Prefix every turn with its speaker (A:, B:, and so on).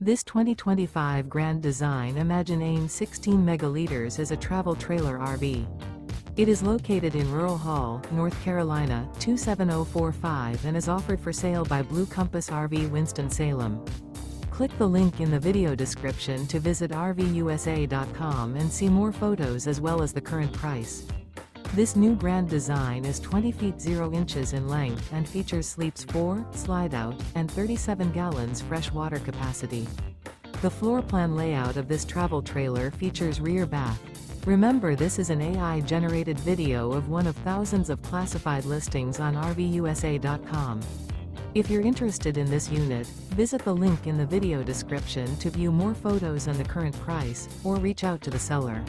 A: This 2025 Grand Design Imagine AIM 16 megaliters is a travel trailer RV. It is located in Rural Hall, North Carolina, 27045 and is offered for sale by Blue Compass RV Winston, Salem. Click the link in the video description to visit RVUSA.com and see more photos as well as the current price. This new Grand Design is 20 feet 0 inches in length and features sleeps 4, slide-out, and 37 gallons fresh water capacity. The floor plan layout of this travel trailer features rear bath. Remember, this is an AI-generated video of one of thousands of classified listings on RVUSA.com. If you're interested in this unit, visit the link in the video description to view more photos and the current price, or reach out to the seller.